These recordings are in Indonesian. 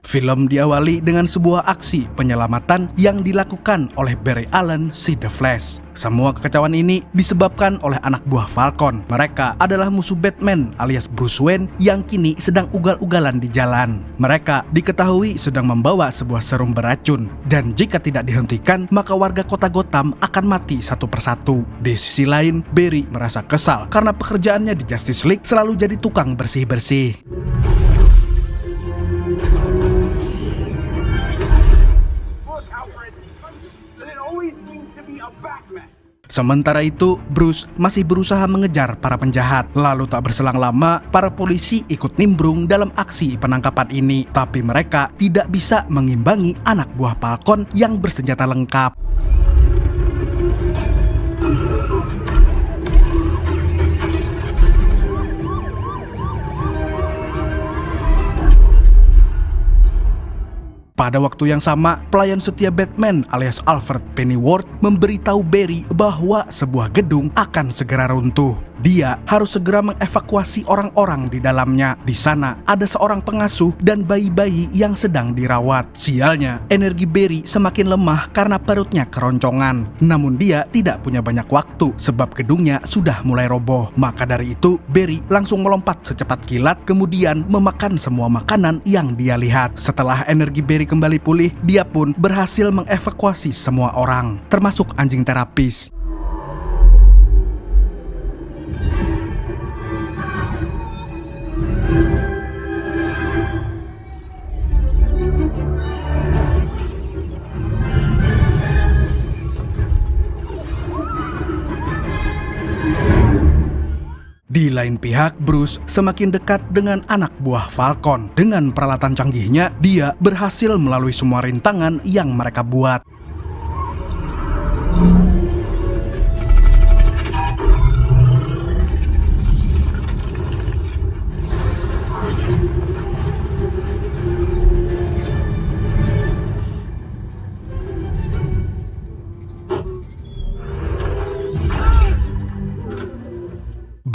Film diawali dengan sebuah aksi penyelamatan yang dilakukan oleh Barry Allen si The Flash. Semua kekacauan ini disebabkan oleh anak buah Falcon. Mereka adalah musuh Batman alias Bruce Wayne yang kini sedang ugal-ugalan di jalan. Mereka diketahui sedang membawa sebuah serum beracun, dan jika tidak dihentikan, maka warga kota Gotham akan mati satu persatu. Di sisi lain, Barry merasa kesal karena pekerjaannya di Justice League selalu jadi tukang bersih-bersih. Sementara itu, Bruce masih berusaha mengejar para penjahat. Lalu tak berselang lama, para polisi ikut nimbrung dalam aksi penangkapan ini. Tapi mereka tidak bisa mengimbangi anak buah Falcon yang bersenjata lengkap. Pada waktu yang sama, pelayan setia Batman alias Alfred Pennyworth memberitahu Barry bahwa sebuah gedung akan segera runtuh. Dia harus segera mengevakuasi orang-orang di dalamnya. Di sana ada seorang pengasuh dan bayi-bayi yang sedang dirawat. Sialnya, energi Barry semakin lemah karena perutnya keroncongan. Namun dia tidak punya banyak waktu sebab gedungnya sudah mulai roboh. Maka dari itu, Barry langsung melompat secepat kilat kemudian memakan semua makanan yang dia lihat. Setelah energi Barry kembali pulih, dia pun berhasil mengevakuasi semua orang, termasuk anjing terapis. Di lain pihak, Bruce semakin dekat dengan anak buah Falcon. Dengan peralatan canggihnya, dia berhasil melalui semua rintangan yang mereka buat.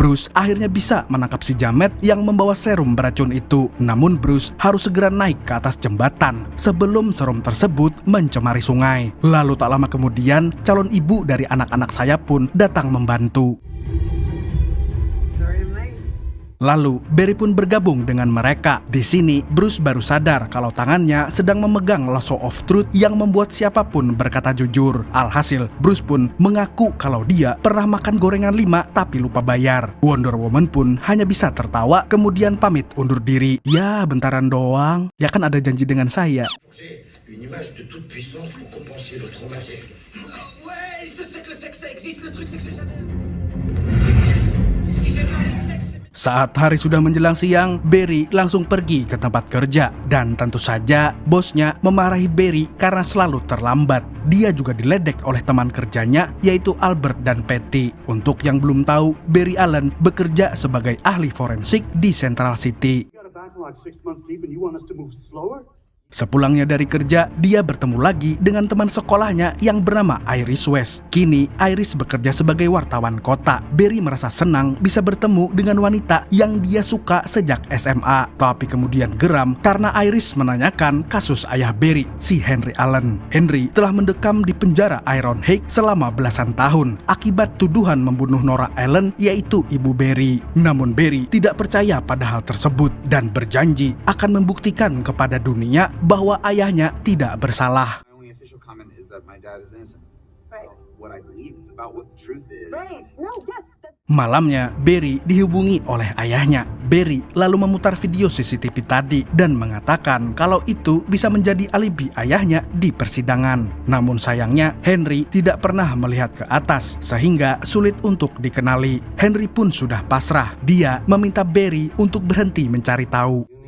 Bruce akhirnya bisa menangkap si jamet yang membawa serum beracun itu. Namun Bruce harus segera naik ke atas jembatan sebelum serum tersebut mencemari sungai. Lalu tak lama kemudian, calon ibu dari anak-anak saya pun datang membantu. Lalu, Barry pun bergabung dengan mereka. Di sini, Bruce baru sadar kalau tangannya sedang memegang lasso of truth yang membuat siapapun berkata jujur. Alhasil, Bruce pun mengaku kalau dia pernah makan gorengan 5 tapi lupa bayar. Wonder Woman pun hanya bisa tertawa kemudian pamit undur diri. Ya, bentaran doang. Ya kan ada janji dengan saya. Saat hari sudah menjelang siang, Barry langsung pergi ke tempat kerja. Dan tentu saja, bosnya memarahi Barry karena selalu terlambat. Dia juga diledek oleh teman kerjanya, yaitu Albert dan Patty. Untuk yang belum tahu, Barry Allen bekerja sebagai ahli forensik di Central City. Sepulangnya dari kerja, dia bertemu lagi dengan teman sekolahnya yang bernama Iris West. Kini, Iris bekerja sebagai wartawan kota. Barry merasa senang bisa bertemu dengan wanita yang dia suka sejak SMA. Tapi kemudian geram karena Iris menanyakan kasus ayah Barry, si Henry Allen. Henry telah mendekam di penjara Ironhide selama belasan tahun akibat tuduhan membunuh Nora Allen, yaitu ibu Barry. Namun Barry tidak percaya pada hal tersebut dan berjanji akan membuktikan kepada dunia bahwa ayahnya tidak bersalah. Malamnya, Barry dihubungi oleh ayahnya. Barry lalu memutar video CCTV tadi dan mengatakan kalau itu bisa menjadi alibi ayahnya di persidangan. Namun sayangnya, Henry tidak pernah melihat ke atas sehingga sulit untuk dikenali. Henry pun sudah pasrah. Dia meminta Barry untuk berhenti mencari tahu.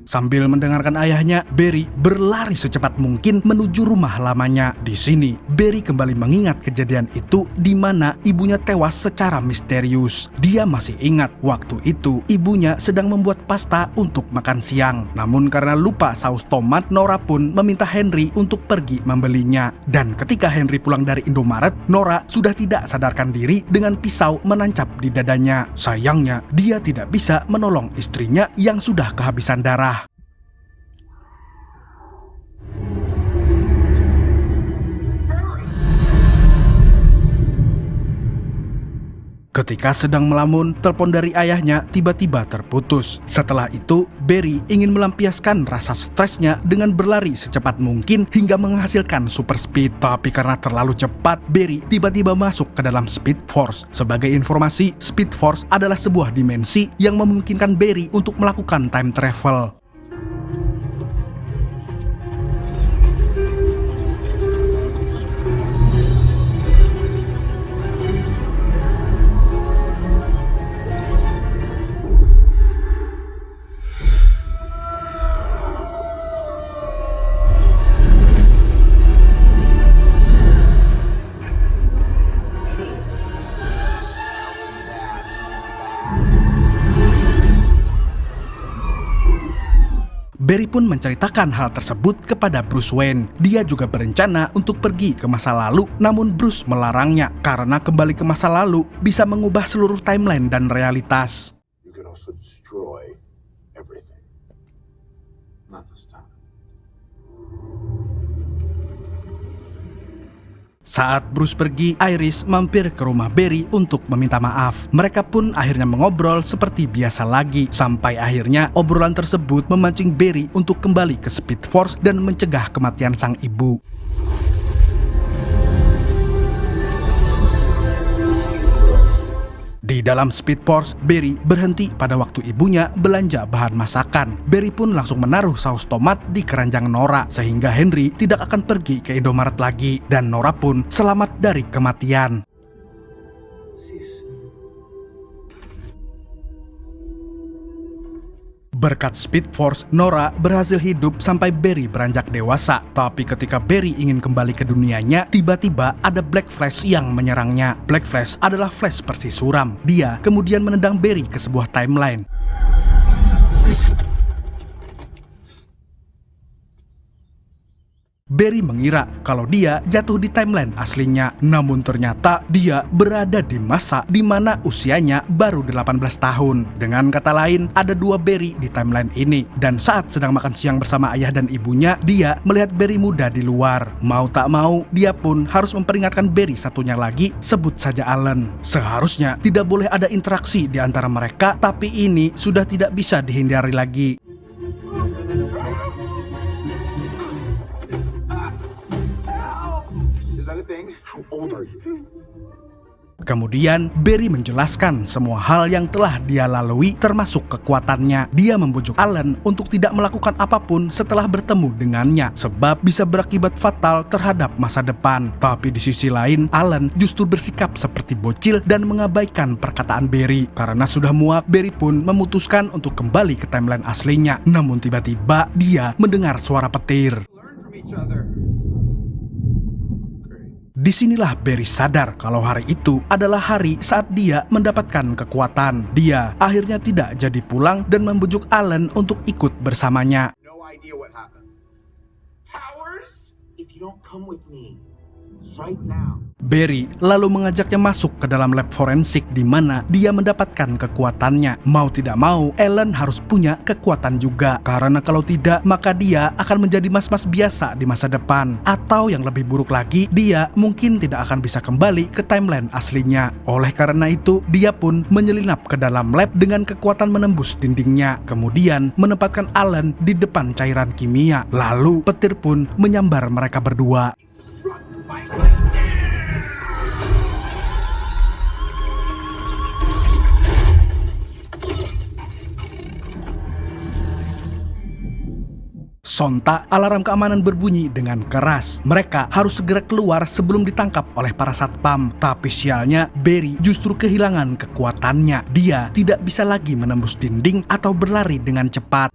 Sambil mendengarkan ayahnya, Barry berlari secepat mungkin menuju rumah lamanya. Di sini, Barry kembali mengingat kejadian itu di mana ibunya tewas secara misterius. Dia masih ingat waktu itu ibunya sedang membuat pasta untuk makan siang. Namun karena lupa saus tomat, Nora pun meminta Henry untuk pergi membelinya. Dan ketika Henry pulang dari Indomaret, Nora sudah tidak sadarkan diri dengan pisau menancap di dadanya. Sayangnya, dia tidak bisa menolong istrinya yang sudah kehabisan darah. Ketika sedang melamun, telepon dari ayahnya tiba-tiba terputus. Setelah itu, Barry ingin melampiaskan rasa stresnya dengan berlari secepat mungkin hingga menghasilkan super speed. Tapi karena terlalu cepat, Barry tiba-tiba masuk ke dalam Speed Force. Sebagai informasi, Speed Force adalah sebuah dimensi yang memungkinkan Barry untuk melakukan time travel. Barry pun menceritakan hal tersebut kepada Bruce Wayne. Dia juga berencana untuk pergi ke masa lalu, namun Bruce melarangnya karena kembali ke masa lalu bisa mengubah seluruh timeline dan realitas. You can also destroy everything. Not this time. Saat Bruce pergi, Iris mampir ke rumah Barry untuk meminta maaf. Mereka pun akhirnya mengobrol seperti biasa lagi. Sampai akhirnya obrolan tersebut memancing Barry untuk kembali ke Speed Force dan mencegah kematian sang ibu. Di dalam Speed Force, Barry berhenti pada waktu ibunya belanja bahan masakan. Barry pun langsung menaruh saus tomat di keranjang Nora, sehingga Henry tidak akan pergi ke Indomaret lagi, dan Nora pun selamat dari kematian. Berkat Speed Force, Nora berhasil hidup sampai Barry beranjak dewasa. Tapi ketika Barry ingin kembali ke dunianya, tiba-tiba ada Black Flash yang menyerangnya. Black Flash adalah Flash persis suram. Dia kemudian menendang Barry ke sebuah timeline. Barry mengira kalau dia jatuh di timeline aslinya. Namun ternyata dia berada di masa di mana usianya baru 18 tahun. Dengan kata lain, ada dua Barry di timeline ini. Dan saat sedang makan siang bersama ayah dan ibunya, dia melihat Barry muda di luar. Mau tak mau, dia pun harus memperingatkan Barry satunya lagi, sebut saja Alan. Seharusnya tidak boleh ada interaksi di antara mereka, tapi ini sudah tidak bisa dihindari lagi. Kemudian Barry menjelaskan semua hal yang telah dia lalui termasuk kekuatannya. Dia membujuk Alan untuk tidak melakukan apapun setelah bertemu dengannya, sebab bisa berakibat fatal terhadap masa depan. Tapi di sisi lain, Alan justru bersikap seperti bocil dan mengabaikan perkataan Barry. Karena sudah muak, Barry pun memutuskan untuk kembali ke timeline aslinya. Namun tiba-tiba dia mendengar suara petir. Disinilah Barry sadar kalau hari itu adalah hari saat dia mendapatkan kekuatan. Dia akhirnya tidak jadi pulang dan membujuk Alan untuk ikut bersamanya. No idea what happens. Powers? If you don't come with me right now. Barry lalu mengajaknya masuk ke dalam lab forensik di mana dia mendapatkan kekuatannya. Mau tidak mau, Alan harus punya kekuatan juga. Karena kalau tidak, maka dia akan menjadi mas-mas biasa di masa depan. Atau yang lebih buruk lagi, dia mungkin tidak akan bisa kembali ke timeline aslinya. Oleh karena itu, dia pun menyelinap ke dalam lab dengan kekuatan menembus dindingnya. Kemudian menempatkan Alan di depan cairan kimia. Lalu petir pun menyambar mereka berdua. Sontak, alarm keamanan berbunyi dengan keras. Mereka harus segera keluar sebelum ditangkap oleh para satpam. Tapi sialnya, Barry justru kehilangan kekuatannya. Dia tidak bisa lagi menembus dinding atau berlari dengan cepat.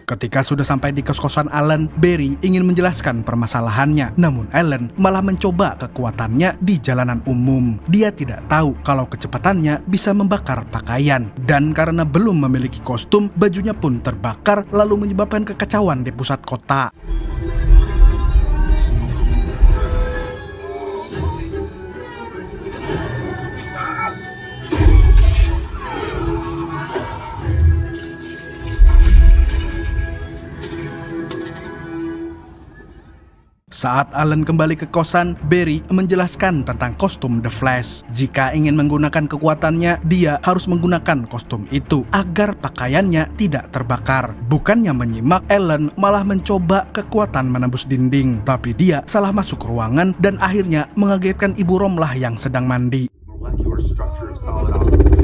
Ketika sudah sampai di kos-kosan Alan, Barry ingin menjelaskan permasalahannya. Namun Alan malah mencoba kekuatannya di jalanan umum. Dia tidak tahu kalau kecepatannya bisa membakar pakaian. Dan karena belum memiliki kostum, bajunya pun terbakar lalu menyebabkan kekacauan di pusat kota. Saat Alan kembali ke kosan, Barry menjelaskan tentang kostum The Flash. Jika ingin menggunakan kekuatannya, dia harus menggunakan kostum itu agar pakaiannya tidak terbakar. Bukannya menyimak, Alan malah mencoba kekuatan menembus dinding. Tapi dia salah masuk ruangan dan akhirnya mengagetkan Ibu Romlah yang sedang mandi. Molecular structure of solid objects.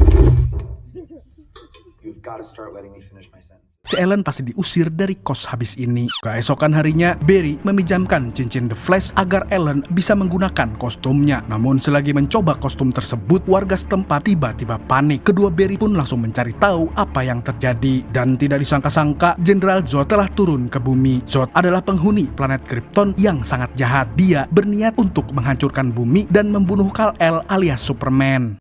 You've got to start letting me finish my sentence. Si Alan pasti diusir dari kos habis ini. Keesokan harinya, Barry meminjamkan cincin The Flash agar Alan bisa menggunakan kostumnya. Namun selagi mencoba kostum tersebut, warga setempat tiba-tiba panik. Kedua Barry pun langsung mencari tahu apa yang terjadi. Dan tidak disangka-sangka, Jenderal Zod telah turun ke bumi. Zod adalah penghuni planet Krypton yang sangat jahat. Dia berniat untuk menghancurkan bumi dan membunuh Kal-El alias Superman.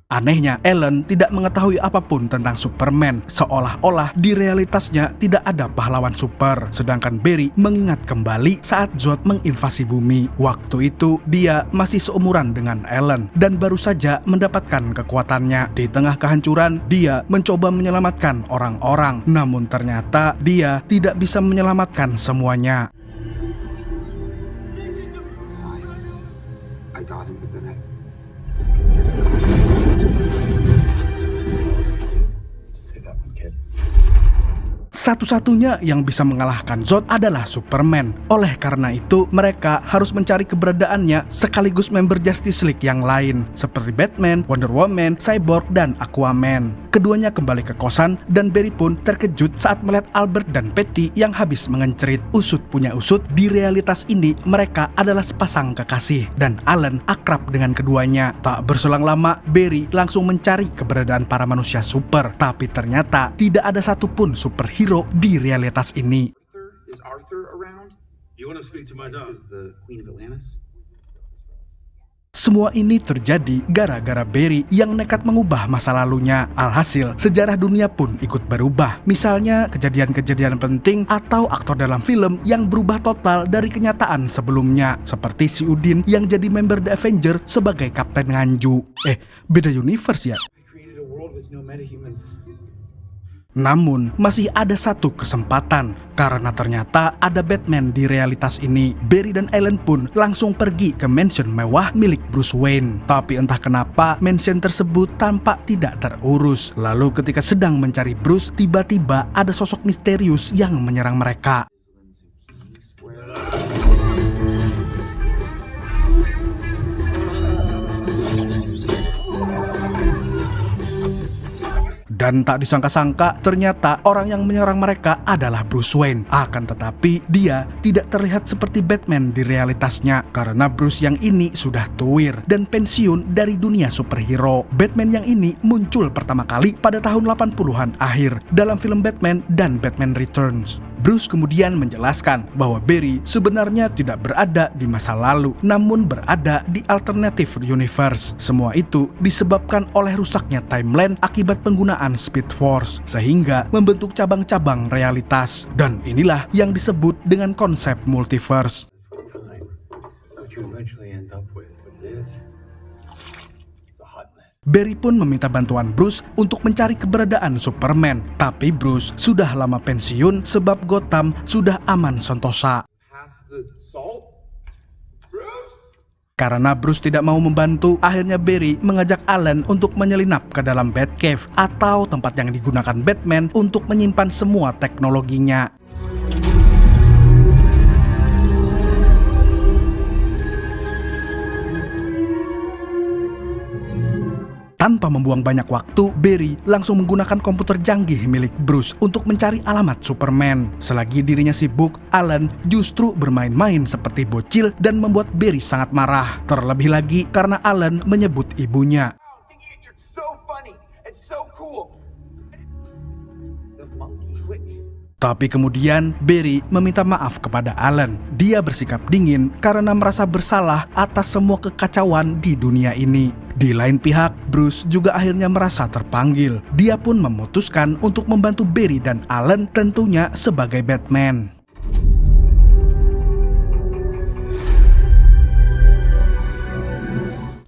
Anehnya, Alan tidak mengetahui apapun tentang Superman, seolah-olah di realitasnya tidak ada pahlawan super. Sedangkan Barry mengingat kembali saat Zod menginvasi bumi. Waktu itu, dia masih seumuran dengan Alan dan baru saja mendapatkan kekuatannya. Di tengah kehancuran, dia mencoba menyelamatkan orang-orang. Namun ternyata dia tidak bisa menyelamatkan semuanya. I got him, but then I... Satu-satunya yang bisa mengalahkan Zod adalah Superman. Oleh karena itu, mereka harus mencari keberadaannya sekaligus member Justice League yang lain, seperti Batman, Wonder Woman, Cyborg, dan Aquaman. Keduanya kembali ke kosan, dan Barry pun terkejut saat melihat Albert dan Patty yang habis mengencerit. Usut punya usut, di realitas ini mereka adalah sepasang kekasih, dan Alan akrab dengan keduanya. Tak berselang lama, Barry langsung mencari keberadaan para manusia super, tapi ternyata tidak ada satupun superhero di realitas ini. Is Arthur around? You want to speak to my dog? Is the Queen of Atlantis? Semua ini terjadi gara-gara Barry yang nekat mengubah masa lalunya. Alhasil, sejarah dunia pun ikut berubah. Misalnya, kejadian-kejadian penting atau aktor dalam film yang berubah total dari kenyataan sebelumnya. Seperti si Udin yang jadi member The Avenger sebagai Kapten Nganju. Beda universe ya? I created a world with no metahumans. Namun, masih ada satu kesempatan, karena ternyata ada Batman di realitas ini. Barry dan Alan pun langsung pergi ke mansion mewah milik Bruce Wayne. Tapi entah kenapa, mansion tersebut tampak tidak terurus. Lalu ketika sedang mencari Bruce, tiba-tiba ada sosok misterius yang menyerang mereka. Dan tak disangka-sangka, ternyata orang yang menyerang mereka adalah Bruce Wayne. Akan tetapi, dia tidak terlihat seperti Batman di realitasnya, karena Bruce yang ini sudah tuir dan pensiun dari dunia superhero. Batman yang ini muncul pertama kali pada tahun 80-an akhir dalam film Batman dan Batman Returns. Bruce kemudian menjelaskan bahwa Barry sebenarnya tidak berada di masa lalu, namun berada di alternative universe. Semua itu disebabkan oleh rusaknya timeline akibat penggunaan Speed Force, sehingga membentuk cabang-cabang realitas. Dan inilah yang disebut dengan konsep multiverse. Barry pun meminta bantuan Bruce untuk mencari keberadaan Superman. Tapi Bruce sudah lama pensiun sebab Gotham sudah aman sentosa. Past the salt? Bruce? Karena Bruce tidak mau membantu, akhirnya Barry mengajak Alan untuk menyelinap ke dalam Batcave atau tempat yang digunakan Batman untuk menyimpan semua teknologinya. Tanpa membuang banyak waktu, Barry langsung menggunakan komputer canggih milik Bruce untuk mencari alamat Superman. Selagi dirinya sibuk, Alan justru bermain-main seperti bocil dan membuat Barry sangat marah. Terlebih lagi karena Alan menyebut ibunya. Thinking you're so funny and so cool. The monkey. Wait. Tapi kemudian Barry meminta maaf kepada Alan. Dia bersikap dingin karena merasa bersalah atas semua kekacauan di dunia ini. Di lain pihak, Bruce juga akhirnya merasa terpanggil. Dia pun memutuskan untuk membantu Barry dan Alan, tentunya sebagai Batman.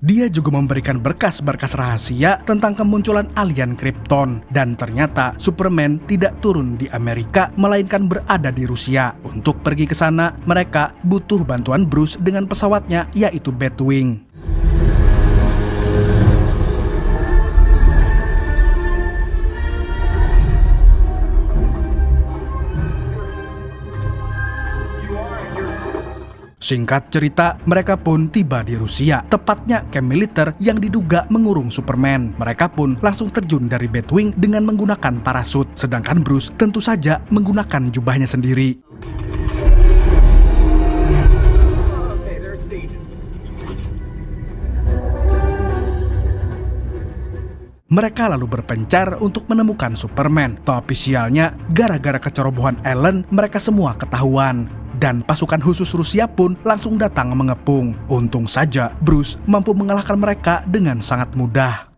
Dia juga memberikan berkas-berkas rahasia tentang kemunculan alien Krypton. Dan ternyata Superman tidak turun di Amerika, melainkan berada di Rusia. Untuk pergi ke sana, mereka butuh bantuan Bruce dengan pesawatnya, yaitu Batwing. Singkat cerita, mereka pun tiba di Rusia, tepatnya camp militer yang diduga mengurung Superman. Mereka pun langsung terjun dari Batwing dengan menggunakan parasut, sedangkan Bruce tentu saja menggunakan jubahnya sendiri. Okay, there are stages. Mereka lalu berpencar untuk menemukan Superman. Tapi sialnya, gara-gara kecerobohan Alan, mereka semua ketahuan. Dan pasukan khusus Rusia pun langsung datang mengepung. Untung saja Bruce mampu mengalahkan mereka dengan sangat mudah.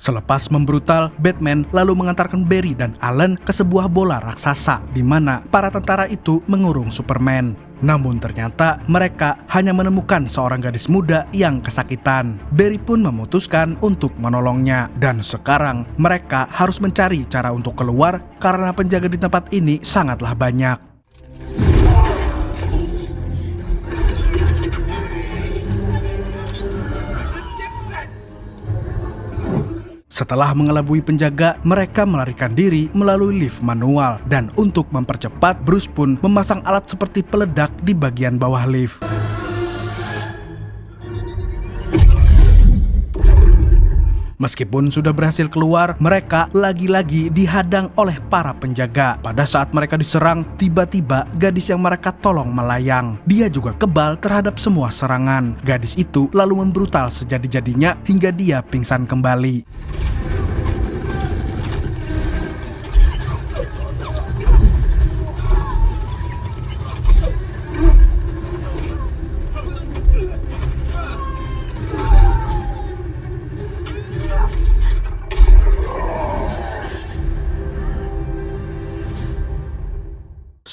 Selepas membrutal, Batman lalu mengantarkan Barry dan Alan ke sebuah bola raksasa di mana para tentara itu mengurung Superman. Namun ternyata mereka hanya menemukan seorang gadis muda yang kesakitan. Barry pun memutuskan untuk menolongnya. Dan sekarang mereka harus mencari cara untuk keluar karena penjaga di tempat ini sangatlah banyak. Setelah mengelabui penjaga, mereka melarikan diri melalui lift manual. Dan untuk mempercepat, Bruce pun memasang alat seperti peledak di bagian bawah lift. Meskipun sudah berhasil keluar, mereka lagi-lagi dihadang oleh para penjaga. Pada saat mereka diserang, tiba-tiba gadis yang mereka tolong melayang. Dia juga kebal terhadap semua serangan. Gadis itu lalu membrutal sejadi-jadinya hingga dia pingsan kembali.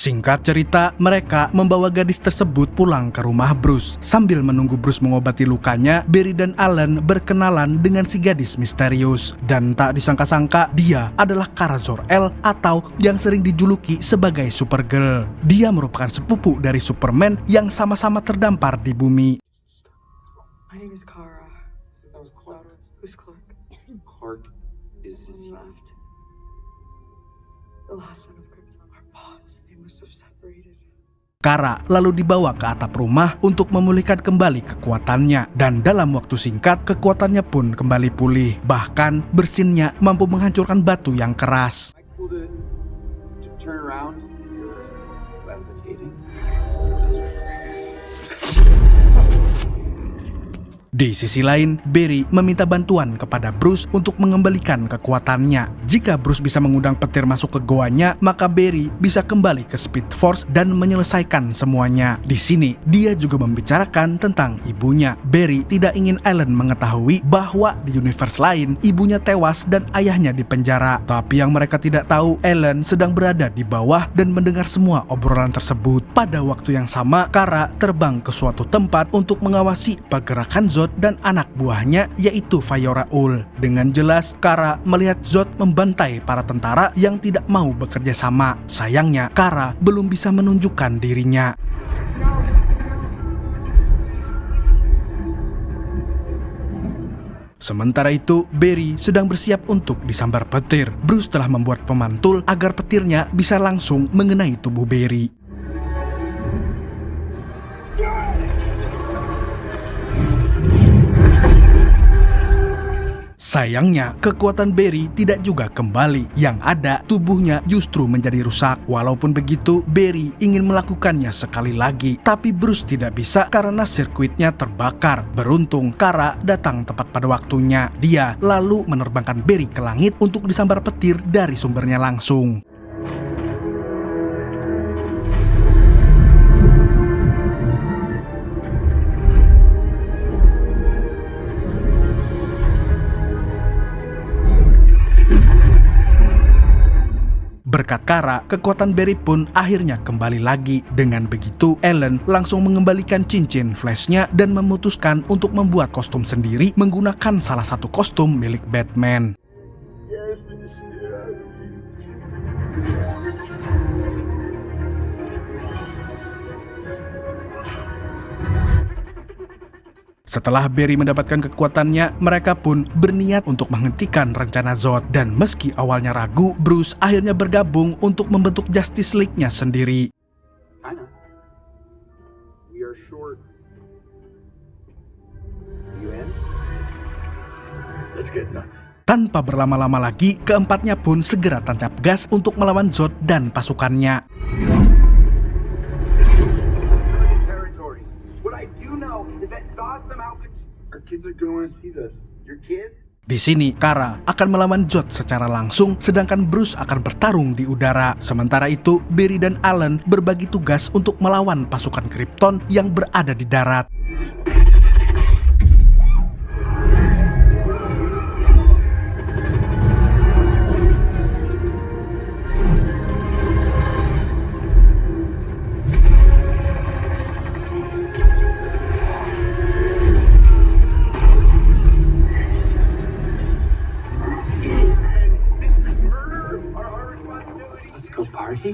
Singkat cerita, mereka membawa gadis tersebut pulang ke rumah Bruce. Sambil menunggu Bruce mengobati lukanya, Barry dan Alan berkenalan dengan si gadis misterius. Dan tak disangka-sangka, dia adalah Kara Zor-El atau yang sering dijuluki sebagai Supergirl. Dia merupakan sepupu dari Superman yang sama-sama terdampar di bumi. My name is Kara. That was Clark. Who's Clark? Clark is his. He left. The last son of Krypton. Our bonds, they must have separated. Kara lalu dibawa ke atap rumah untuk memulihkan kembali kekuatannya. Dan dalam waktu singkat, kekuatannya pun kembali pulih. Bahkan bersinnya mampu menghancurkan batu yang keras. Cool to turn around. You're levitating. Di sisi lain, Barry meminta bantuan kepada Bruce untuk mengembalikan kekuatannya. Jika Bruce bisa mengundang petir masuk ke goanya, maka Barry bisa kembali ke Speed Force dan menyelesaikan semuanya. Di sini, dia juga membicarakan tentang ibunya. Barry tidak ingin Alan mengetahui bahwa di universe lain, ibunya tewas dan ayahnya dipenjara. Tapi yang mereka tidak tahu, Alan sedang berada di bawah dan mendengar semua obrolan tersebut. Pada waktu yang sama, Kara terbang ke suatu tempat untuk mengawasi pergerakan Zod dan anak buahnya, yaitu Faora Ul. Dengan jelas, Kara melihat Zod membantai para tentara yang tidak mau bekerja sama. Sayangnya, Kara belum bisa menunjukkan dirinya. Sementara itu, Barry sedang bersiap untuk disambar petir. Bruce telah membuat pemantul agar petirnya bisa langsung mengenai tubuh Barry. Sayangnya, kekuatan Barry tidak juga kembali. Yang ada, tubuhnya justru menjadi rusak. Walaupun begitu, Barry ingin melakukannya sekali lagi. Tapi Bruce tidak bisa karena sirkuitnya terbakar. Beruntung, Kara datang tepat pada waktunya. Dia lalu menerbangkan Barry ke langit untuk disambar petir dari sumbernya langsung. Berkat Kara, kekuatan Barry pun akhirnya kembali lagi. Dengan begitu, Ellen langsung mengembalikan cincin flashnya dan memutuskan untuk membuat kostum sendiri menggunakan salah satu kostum milik Batman. Setelah Barry mendapatkan kekuatannya, mereka pun berniat untuk menghentikan rencana Zod. Dan meski awalnya ragu, Bruce akhirnya bergabung untuk membentuk Justice League-nya sendiri. Kinda. We are short. You in? Let's get nuts. Tanpa berlama-lama lagi, keempatnya pun segera tancap gas untuk melawan Zod dan pasukannya. Territory. What I do know is that Zod somehow could... Our kids are gonna wanna see this. Your kids? Di sini, Kara akan melawan Zod secara langsung, sedangkan Bruce akan bertarung di udara. Sementara itu, Barry dan Alan berbagi tugas untuk melawan pasukan Krypton yang berada di darat. Party?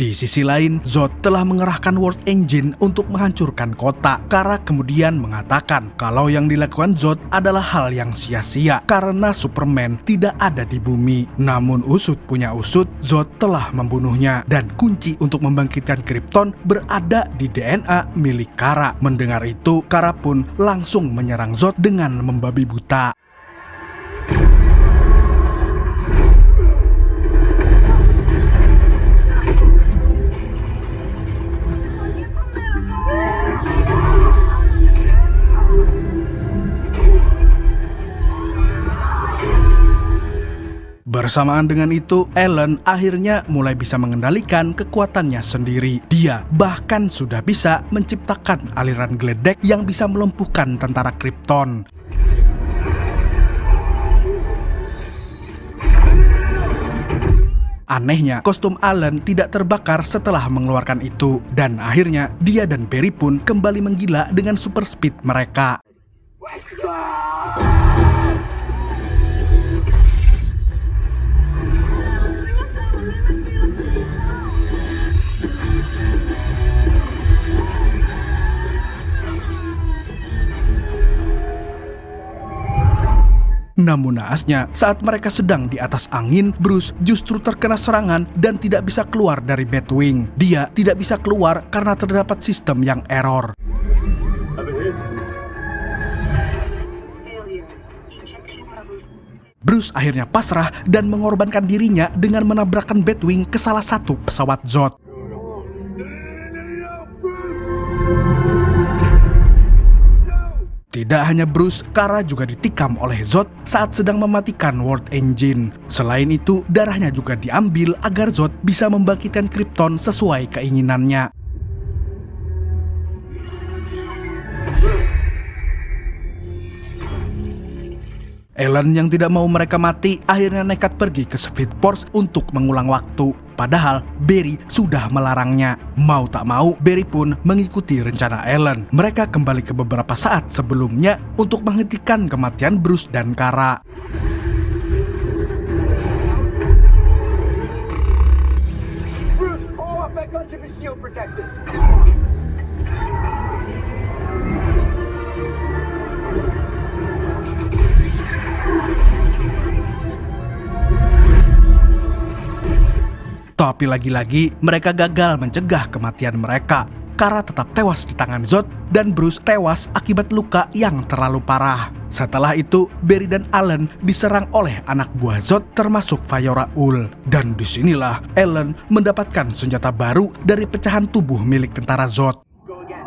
Di sisi lain, Zod telah mengerahkan World Engine untuk menghancurkan kota. Kara kemudian mengatakan kalau yang dilakukan Zod adalah hal yang sia-sia karena Superman tidak ada di bumi. Namun usut punya usut, Zod telah membunuhnya dan kunci untuk membangkitkan Krypton berada di DNA milik Kara. Mendengar itu, Kara pun langsung menyerang Zod dengan membabi buta. Bersamaan dengan itu, Ellen akhirnya mulai bisa mengendalikan kekuatannya sendiri. Dia bahkan sudah bisa menciptakan aliran geledek yang bisa melumpuhkan tentara Krypton. Anehnya, kostum Alan tidak terbakar setelah mengeluarkan itu. Dan akhirnya, dia dan Barry pun kembali menggila dengan super speed mereka. Namun naasnya, saat mereka sedang di atas angin, Bruce justru terkena serangan dan tidak bisa keluar dari Batwing. Dia tidak bisa keluar karena terdapat sistem yang error. Bruce akhirnya pasrah dan mengorbankan dirinya dengan menabrakkan Batwing ke salah satu pesawat Zod. Tidak hanya Bruce, Kara juga ditikam oleh Zod saat sedang mematikan World Engine. Selain itu, darahnya juga diambil agar Zod bisa membangkitkan Krypton sesuai keinginannya. Ellen yang tidak mau mereka mati akhirnya nekat pergi ke Speed Force untuk mengulang waktu. Padahal Barry sudah melarangnya. Mau tak mau, Barry pun mengikuti rencana Ellen. Mereka kembali ke beberapa saat sebelumnya untuk menghentikan kematian Bruce dan Kara. protected. Tapi lagi-lagi mereka gagal mencegah kematian mereka. Kara tetap tewas di tangan Zod dan Bruce tewas akibat luka yang terlalu parah. Setelah itu, Barry dan Alan diserang oleh anak buah Zod termasuk Fayora Ul. Dan disinilah Alan mendapatkan senjata baru dari pecahan tubuh milik tentara Zod. Go again.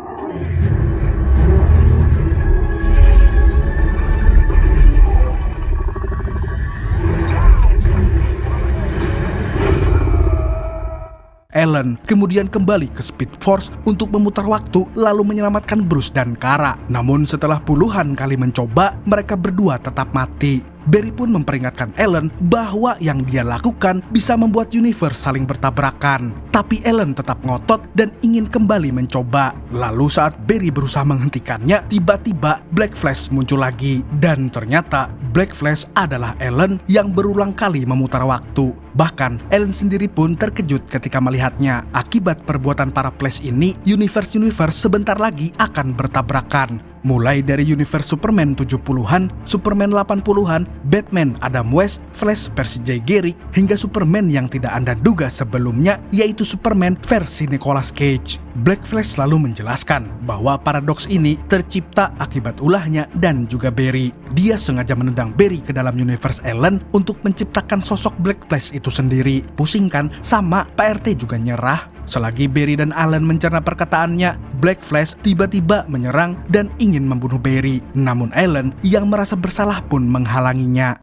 Alan kemudian kembali ke Speed Force untuk memutar waktu lalu menyelamatkan Bruce dan Kara. Namun setelah puluhan kali mencoba, mereka berdua tetap mati. Barry pun memperingatkan Alan bahwa yang dia lakukan bisa membuat universe saling bertabrakan. Tapi Alan tetap ngotot dan ingin kembali mencoba. Lalu saat Barry berusaha menghentikannya, tiba-tiba Black Flash muncul lagi. Dan ternyata Black Flash adalah Alan yang berulang kali memutar waktu. Bahkan Alan sendiri pun terkejut ketika melihatnya. Akibat perbuatan para Flash ini, universe-universe sebentar lagi akan bertabrakan. Mulai dari universe Superman 70-an, Superman 80-an, Batman Adam West, Flash versi Jay Garrick, hingga Superman yang tidak Anda duga sebelumnya, yaitu Superman versi Nicolas Cage. Black Flash selalu menjelaskan bahwa paradoks ini tercipta akibat ulahnya dan juga Barry. Dia sengaja menendang Barry ke dalam universe Alan untuk menciptakan sosok Black Flash itu sendiri. Pusing kan? Sama, Pak RT juga nyerah. Selagi Barry dan Alan mencerna perkataannya, Black Flash tiba-tiba menyerang dan ingin membunuh Barry. Namun Alan yang merasa bersalah pun menghalanginya.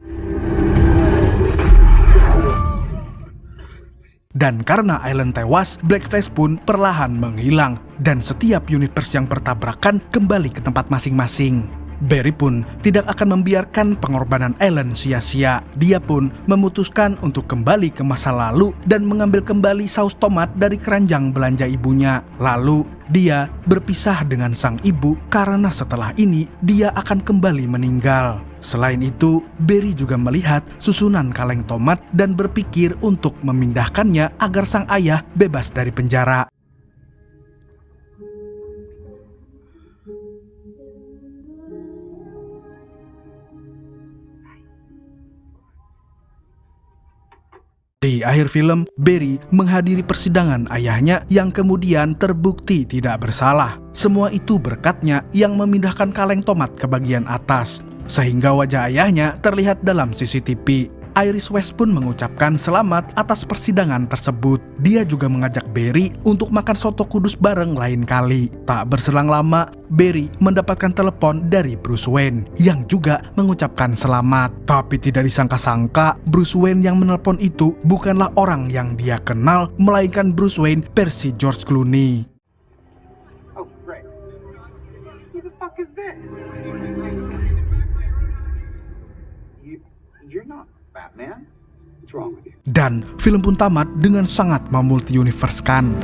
Dan karena Alan tewas, Black Flash pun perlahan menghilang. Dan setiap universe yang bertabrakan kembali ke tempat masing-masing. Barry pun tidak akan membiarkan pengorbanan Alan sia-sia. Dia pun memutuskan untuk kembali ke masa lalu dan mengambil kembali saus tomat dari keranjang belanja ibunya. Lalu dia berpisah dengan sang ibu karena setelah ini dia akan kembali meninggal. Selain itu, Barry juga melihat susunan kaleng tomat dan berpikir untuk memindahkannya agar sang ayah bebas dari penjara. Di akhir film, Barry menghadiri persidangan ayahnya yang kemudian terbukti tidak bersalah. Semua itu berkatnya yang memindahkan kaleng tomat ke bagian atas, sehingga wajah ayahnya terlihat dalam CCTV. Iris West pun mengucapkan selamat atas persidangan tersebut. Dia juga mengajak Barry untuk makan soto kudus bareng lain kali. Tak berselang lama, Barry mendapatkan telepon dari Bruce Wayne yang juga mengucapkan selamat. Tapi tidak disangka-sangka, Bruce Wayne yang menelpon itu bukanlah orang yang dia kenal, melainkan Bruce Wayne versi George Clooney. Oh, great. Who the fuck is this? You're not Batman? What's wrong with you? Dan film pun tamat dengan sangat memulti-universe kan.